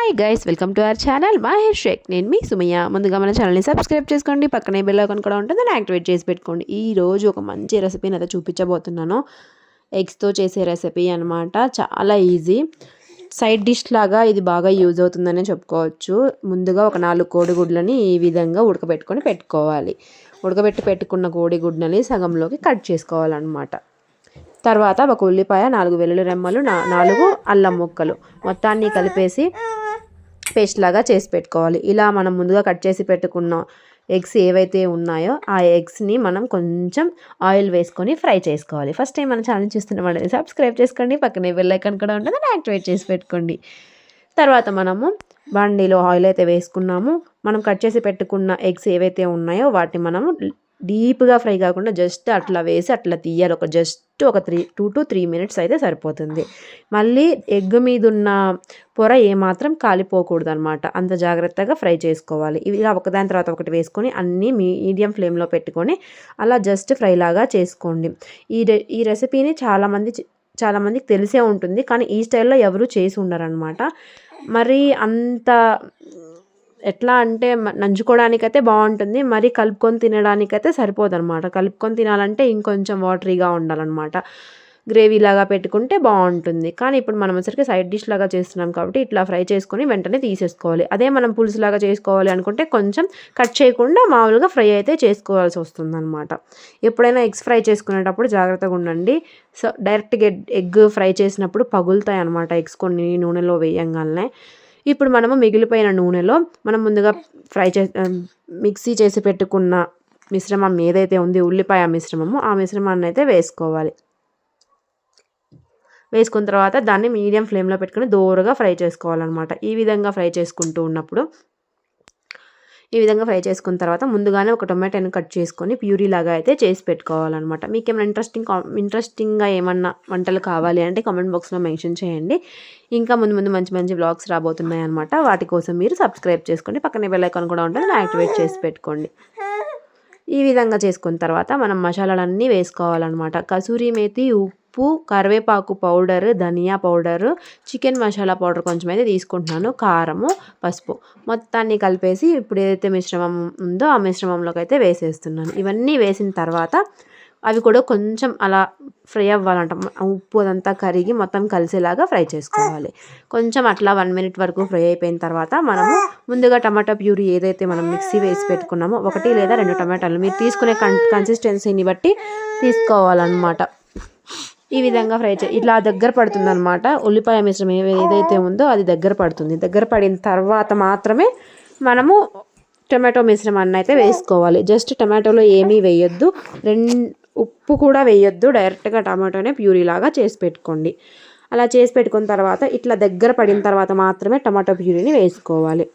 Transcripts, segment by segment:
Hi guys, welcome to our channel Mahesh Shaik. నేను మీ Sumayya. ముందుగా మన ఛానల్ని సబ్స్క్రైబ్ చేసుకోండి, పక్కనే బెల్ ఐకాన్ కూడా ఉంటుంది, దాన్ని యాక్టివేట్ చేసి పెట్టుకోండి. ఈరోజు ఒక మంచి రెసిపీని అయితే చూపించబోతున్నాను. ఎగ్స్తో చేసే రెసిపీ అనమాట. చాలా ఈజీ. సైడ్ డిష్ లాగా ఇది బాగా యూజ్ అవుతుందని చెప్పుకోవచ్చు. ముందుగా ఒక 4 కోడిగుడ్లని ఈ విధంగా ఉడకబెట్టుకొని పెట్టుకోవాలి. పెట్టుకున్న కోడిగుడ్లని సగంలోకి కట్ చేసుకోవాలన్నమాట. తర్వాత ఒక ఉల్లిపాయ, 4 వెల్లుల్లి రెమ్మలు, 4 అల్లం ముక్కలు మొత్తాన్ని కలిపేసి పేస్ట్ లాగా చేసి పెట్టుకోవాలి. ఇలా మనం ముందుగా కట్ చేసి పెట్టుకున్న ఎగ్స్ ఏవైతే ఉన్నాయో ఆ ఎగ్స్ని మనం కొంచెం ఆయిల్ వేసుకొని ఫ్రై చేసుకోవాలి. ఫస్ట్ టైం మన ఛానల్ చూస్తున్నవాళ్ళని సబ్స్క్రైబ్ చేసుకోండి, పక్కనే బెల్ ఐకాన్ కూడా ఉంటుంది, దాన్ని యాక్టివేట్ చేసి పెట్టుకోండి. తర్వాత మనము బండిలో ఆయిల్ అయితే వేసుకున్నాము. మనం కట్ చేసి పెట్టుకున్న ఎగ్స్ ఏవైతే ఉన్నాయో వాటిని మనము డీప్గా ఫ్రై కాకుండా జస్ట్ అట్లా వేసి అట్లా తీయాలి. ఒక 2 to 3 మినిట్స్ అయితే సరిపోతుంది. మళ్ళీ ఎగ్ మీద ఉన్న పొర ఏమాత్రం కాలిపోకూడదు అనమాట. అంత జాగ్రత్తగా ఫ్రై చేసుకోవాలి. ఇలా ఒకదాని తర్వాత ఒకటి వేసుకొని అన్నీ మీడియం ఫ్లేమ్లో పెట్టుకొని అలా జస్ట్ ఫ్రై లాగా చేసుకోండి. ఈ రెసిపీని చాలామందికి తెలిసే ఉంటుంది, కానీ ఈ స్టైల్లో ఎవరు చేసి ఉండరనమాట. మరి అంత ఎట్లా అంటే నంచుకోవడానికైతే బాగుంటుంది, మరి కలుపుకొని తినడానికైతే సరిపోదన్నమాట. కలుపుకొని తినాలంటే ఇంకొంచెం వాటరీగా ఉండాలన్నమాట. గ్రేవీ లాగా పెట్టుకుంటే బాగుంటుంది. కానీ ఇప్పుడు మనం వచ్చరికి సైడ్ డిష్ లాగా చేస్తున్నాం కాబట్టి ఇట్లా ఫ్రై చేసుకొని వెంటనే తీసేసుకోవాలి. అదే మనం పులుసు లాగా చేసుకోవాలి అనుకుంటే కొంచెం కట్ చేయకుండా మామూలుగా ఫ్రై అయితే చేసుకోవాల్సి వస్తుంది అనమాట. ఎప్పుడైనా ఎగ్స్ ఫ్రై చేసుకునేటప్పుడు జాగ్రత్తగా ఉండండి. సో డైరెక్ట్గా ఎగ్ ఫ్రై చేసినప్పుడు పగులుతాయి అనమాట ఎగ్స్ కొన్ని నూనెలో వేయంగానే. ఇప్పుడు మనము మిగిలిపోయిన నూనెలో మనం ముందుగా మిక్సీ చేసి పెట్టుకున్న మిశ్రమం ఏదైతే ఉంది, ఉల్లిపాయ మిశ్రమము, ఆ మిశ్రమాన్ని అయితే వేసుకోవాలి. వేసుకున్న తర్వాత దాన్ని మీడియం ఫ్లేమ్లో పెట్టుకుని దోరగా ఫ్రై చేసుకోవాలన్నమాట. ఈ విధంగా ఫ్రై చేసుకున్న తర్వాత ముందుగానే ఒక టొమాటోని కట్ చేసుకొని ప్యూరీ లాగా అయితే చేసి పెట్టుకోవాలన్నమాట. మీకు ఏమైనా ఇంట్రెస్టింగ్గా ఏమన్నా వంటలు కావాలి అంటే కామెంట్ బాక్స్లో మెన్షన్ చేయండి. ఇంకా ముందు మంచి వ్లాగ్స్ రాబోతున్నాయి అనమాట. వాటి కోసం మీరు సబ్స్క్రైబ్ చేసుకోండి, పక్కనే బెల్ ఐకాన్ కూడా ఉంటుంది, యాక్టివేట్ చేసి పెట్టుకోండి. ఈ విధంగా చేసుకున్న తర్వాత మనం మసాలాలన్నీ వేసుకోవాలన్నమాట. కసూరి మేతి, ఉప్పు, కరివేపాకు పౌడర్, ధనియా పౌడరు, చికెన్ మసాలా పౌడర్ కొంచెం అయితే తీసుకుంటున్నాను, కారము, పసుపు మొత్తాన్ని కలిపేసి ఇప్పుడు ఏదైతే మిశ్రమం ఉందో ఆ మిశ్రమంలోకి అయితే వేసేస్తున్నాను. ఇవన్నీ వేసిన తర్వాత అవి కూడా కొంచెం అలా ఫ్రై అవ్వాలంట. ఉప్పు అదంతా కరిగి మొత్తం కలిసేలాగా ఫ్రై చేసుకోవాలి. కొంచెం అట్లా 1 మినిట్ వరకు ఫ్రై అయిపోయిన తర్వాత మనము ముందుగా టమాటా ప్యూరీ ఏదైతే మనం మిక్సీ వేసి పెట్టుకున్నామో 1 లేదా 2 టమాటాలు మీరు తీసుకునే కన్సిస్టెన్సీని బట్టి తీసుకోవాలన్నమాట. ఈ విధంగా ఇట్లా దగ్గర పడుతుంది అనమాట. ఉల్లిపాయ మిశ్రమం ఏదైతే ఉందో అది దగ్గర పడుతుంది. దగ్గర పడిన తర్వాత మాత్రమే మనము టమాటో మిశ్రమాన్ని అయితే వేసుకోవాలి. జస్ట్ టమాటోలో ఏమీ వేయొద్దు, ఉప్పు కూడా వేయొద్దు, డైరెక్ట్గా టమాటోనే ప్యూరీ లాగా చేసి పెట్టుకోండి. అలా చేసి పెట్టుకున్న తర్వాత ఇట్లా దగ్గర పడిన తర్వాత మాత్రమే టమాటో ప్యూరీని వేసుకోవాలి.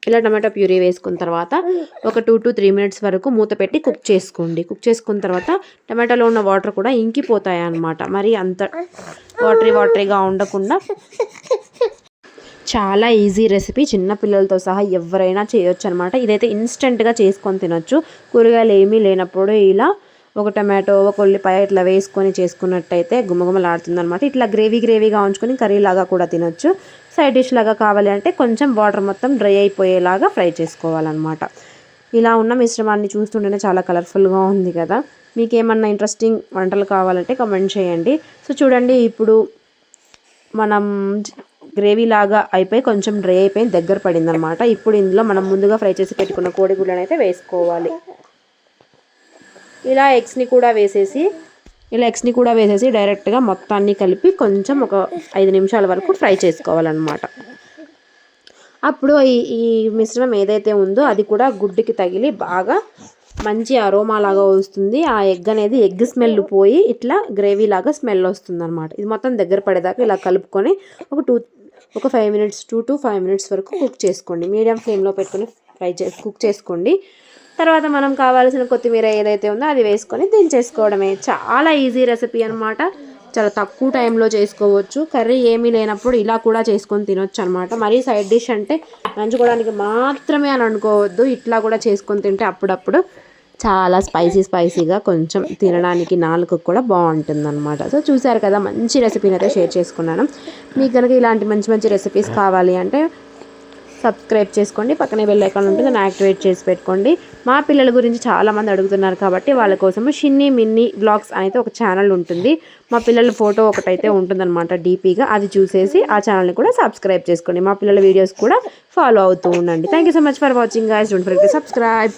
ఇలా టమాటో ప్యూరీ వేసుకున్న తర్వాత ఒక 2 to 3 మినిట్స్ వరకు మూత పెట్టి కుక్ చేసుకోండి. కుక్ చేసుకున్న తర్వాత టమాటోలో ఉన్న వాటర్ కూడా ఇంకిపోతాయి అన్నమాట. మరి అంత వాటరీగా ఉండకుండా చాలా ఈజీ రెసిపీ, చిన్న పిల్లలతో సహా ఎవరైనా చేయొచ్చు అనమాట. ఇదైతే ఇన్స్టెంట్గా చేసుకొని తినొచ్చు. కూరగాయలు ఏమీ లేనప్పుడు ఇలా ఒక టమాటో, ఒక ఉల్లిపాయ ఇట్లా వేసుకొని చేసుకున్నట్టయితే గుమగుమలాడుతుంది అనమాట. ఇట్లా గ్రేవీగా ఉంచుకొని కర్రీ లాగా కూడా తినొచ్చు. సైడ్ డిష్ లాగా కావాలి అంటే కొంచెం వాటర్ మొత్తం డ్రై అయిపోయేలాగా ఫ్రై చేసుకోవాలన్నమాట. ఇలా ఉన్న మిశ్రమాన్ని చూస్తుంటేనే చాలా కలర్ఫుల్గా ఉంది కదా. మీకు ఏమన్నా ఇంట్రెస్టింగ్ వంటలు కావాలంటే కామెంట్ చేయండి. సో చూడండి, ఇప్పుడు మనం గ్రేవీ లాగా అయిపోయి కొంచెం డ్రై అయిపోయి దగ్గర పడింది అనమాట. ఇప్పుడు ఇందులో మనం ముందుగా ఫ్రై చేసి పెట్టుకున్న కోడిగుడ్లను అయితే వేసుకోవాలి. ఇలా ఎగ్స్ని కూడా వేసేసి డైరెక్ట్గా మొత్తాన్ని కలిపి కొంచెం ఒక 5 నిమిషాల వరకు ఫ్రై చేసుకోవాలన్నమాట. అప్పుడు ఈ మిశ్రమం ఏదైతే ఉందో అది కూడా గుడ్డుకి తగిలి బాగా మంచి అరోమా లాగా వస్తుంది. ఆ ఎగ్ అనేది ఎగ్ స్మెల్ పోయి ఇట్లా గ్రేవీ లాగా స్మెల్ వస్తుంది అనమాట. ఇది మొత్తం దగ్గర పడేదాకా ఇలా కలుపుకొని ఒక 5 మినిట్స్ 2 to 5 మినిట్స్ వరకు కుక్ చేసుకోండి. మీడియం ఫ్లేమ్లో పెట్టుకొని కుక్ చేసుకోండి. తర్వాత మనం కావాల్సిన కొత్తిమీర ఏదైతే ఉందో అది వేసుకొని దించేసుకోవడమే. చాలా ఈజీ రెసిపీ అనమాట. చాలా తక్కువ టైంలో చేసుకోవచ్చు. కర్రీ ఏమీ లేనప్పుడు ఇలా కూడా చేసుకొని తినొచ్చు అనమాట. మరీ సైడ్ డిష్ అంటే నంచుకోవడానికి మాత్రమే అని అనుకోవద్దు. ఇట్లా కూడా చేసుకొని తింటే అప్పుడప్పుడు చాలా స్పైసీగా కొంచెం తినడానికి నాలుకకు కూడా బాగుంటుందన్నమాట. సో చూసారు కదా, మంచి రెసిపీని అయితే షేర్ చేసుకున్నాను. మీకు కనుక ఇలాంటి మంచి రెసిపీస్ కావాలి అంటే సబ్స్క్రైబ్ చేసుకోండి, పక్కనే బెల్ ఐకాన్ ఉంటుంది, దాన్ని యాక్టివేట్ చేసి పెట్టుకోండి. మా పిల్లల గురించి చాలామంది అడుగుతున్నారు కాబట్టి వాళ్ళ కోసము షిన్ని మిన్ని వ్లాగ్స్ అనేది ఒక ఛానల్ ఉంటుంది. మా పిల్లల ఫోటో ఒకటైతే ఉంటుందన్నమాట డీపీగా, అది చూసేసి ఆ ఛానల్ని కూడా సబ్స్క్రైబ్ చేసుకోండి. మా పిల్లల వీడియోస్ కూడా ఫాలో అవుతూ ఉండండి. Thank you so much for watching guys. Don't forget to subscribe.